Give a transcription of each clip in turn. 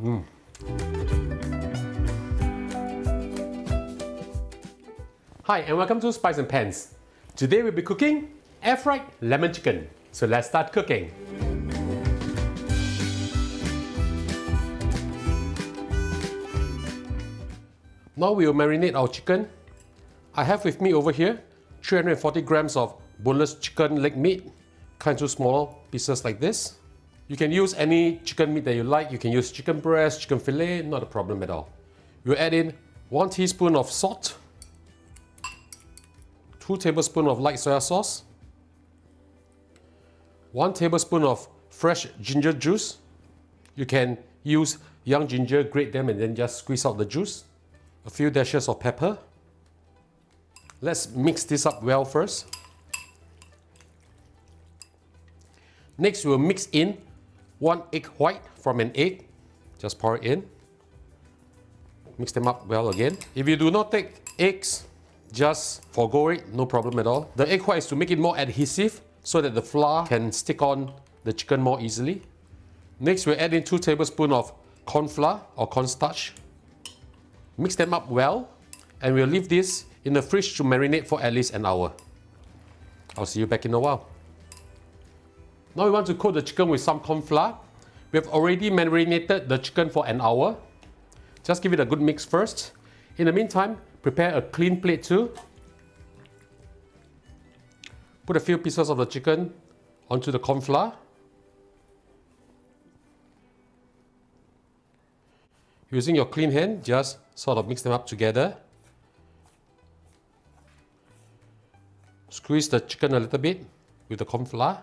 Hi and welcome to Spice and Pans. Today we'll be cooking air-fried lemon chicken. So let's start cooking. Now we will marinate our chicken. I have with me over here 340 grams of boneless chicken leg meat, kind of small pieces like this. You can use any chicken meat that you like. You can use chicken breast, chicken fillet, not a problem at all. We'll add in 1 teaspoon of salt, 2 tablespoons of light soy sauce, 1 tablespoon of fresh ginger juice. You can use young ginger, grate them and then just squeeze out the juice. A few dashes of pepper. Let's mix this up well first. Next, we'll mix in 1 egg white from an egg. Just pour it in. Mix them up well again. If you do not take eggs, just forgo it, no problem at all. The egg white is to make it more adhesive so that the flour can stick on the chicken more easily. Next, we'll add in 2 tablespoons of corn flour or cornstarch. Mix them up well and we'll leave this in the fridge to marinate for at least an hour. I'll see you back in a while. Now we want to coat the chicken with some corn flour. We have already marinated the chicken for an hour. Just give it a good mix first. In the meantime, prepare a clean plate too. Put a few pieces of the chicken onto the corn flour. Using your clean hand, just sort of mix them up together. Squeeze the chicken a little bit with the corn flour.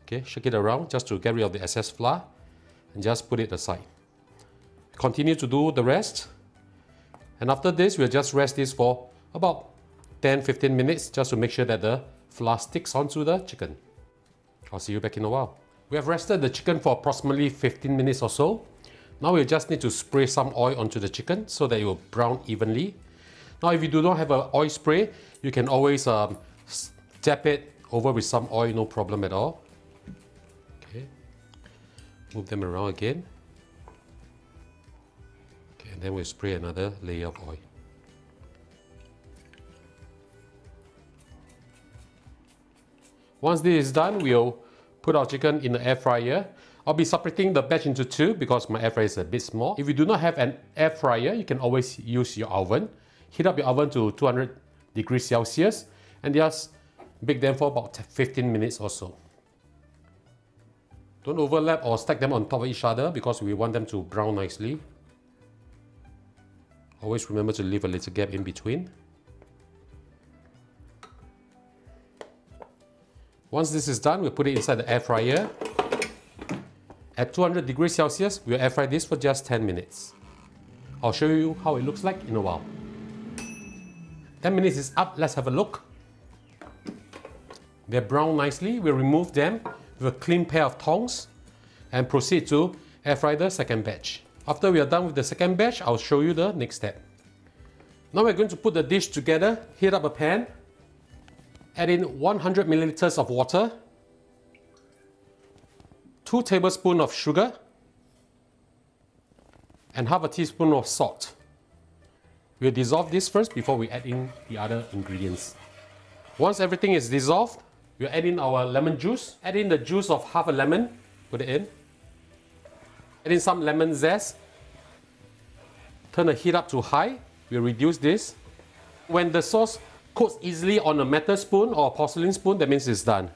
Okay, shake it around just to get rid of the excess flour and just put it aside. Continue to do the rest. And after this, we'll just rest this for about 10-15 minutes just to make sure that the flour sticks onto the chicken. I'll see you back in a while. We have rested the chicken for approximately 15 minutes or so. Now we just need to spray some oil onto the chicken so that it will brown evenly. Now if you do not have an oil spray, you can always dab it over with some oil, no problem at all. Okay, move them around again. Okay, and then we'll spray another layer of oil. Once this is done, we'll put our chicken in the air fryer. I'll be separating the batch into 2 because my air fryer is a bit small. If you do not have an air fryer, you can always use your oven. Heat up your oven to 200 degrees Celsius and just bake them for about 15 minutes or so. Don't overlap or stack them on top of each other because we want them to brown nicely. Always remember to leave a little gap in between. Once this is done, we'll put it inside the air fryer. At 200 degrees Celsius, we'll air fry this for just 10 minutes. I'll show you how it looks like in a while. 10 minutes is up, let's have a look. They're browned nicely. We'll remove them with a clean pair of tongs and proceed to air fry the second batch. After we are done with the second batch, I'll show you the next step. Now we're going to put the dish together, heat up a pan, add in 100 milliliters of water, 2 tablespoons of sugar, and half a teaspoon of salt. We'll dissolve this first before we add in the other ingredients. Once everything is dissolved, we'll add in our lemon juice. Add in the juice of half a lemon, put it in. Add in some lemon zest. Turn the heat up to high. We'll reduce this. When the sauce coats easily on a metal spoon or a porcelain spoon, that means it's done.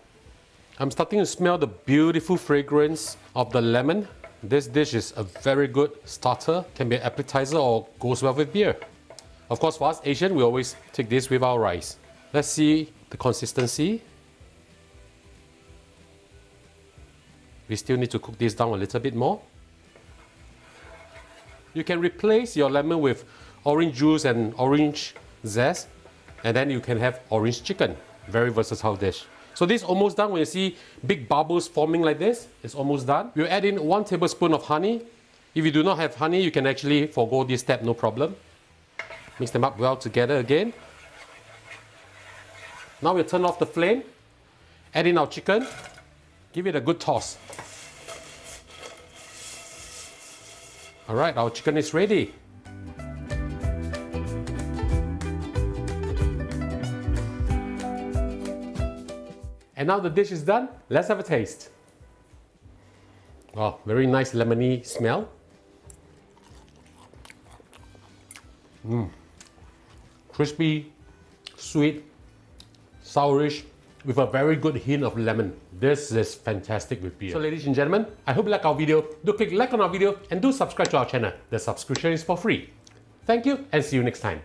I'm starting to smell the beautiful fragrance of the lemon. This dish is a very good starter, can be an appetizer or goes well with beer. Of course, for us Asian, we always take this with our rice. Let's see the consistency. We still need to cook this down a little bit more. You can replace your lemon with orange juice and orange zest, and then you can have orange chicken. Very versatile dish. So this is almost done. When you see big bubbles forming like this, it's almost done. We'll add in 1 tablespoon of honey. If you do not have honey, you can actually forgo this step, no problem. Mix them up well together again. Now we'll turn off the flame, add in our chicken, give it a good toss. All right, our chicken is ready. And now the dish is done, let's have a taste. Oh, very nice lemony smell. Crispy, sweet, sourish, with a very good hint of lemon. This is fantastic with beer. So ladies and gentlemen, I hope you like our video. Do click like on our video and do subscribe to our channel. The subscription is for free. Thank you and see you next time.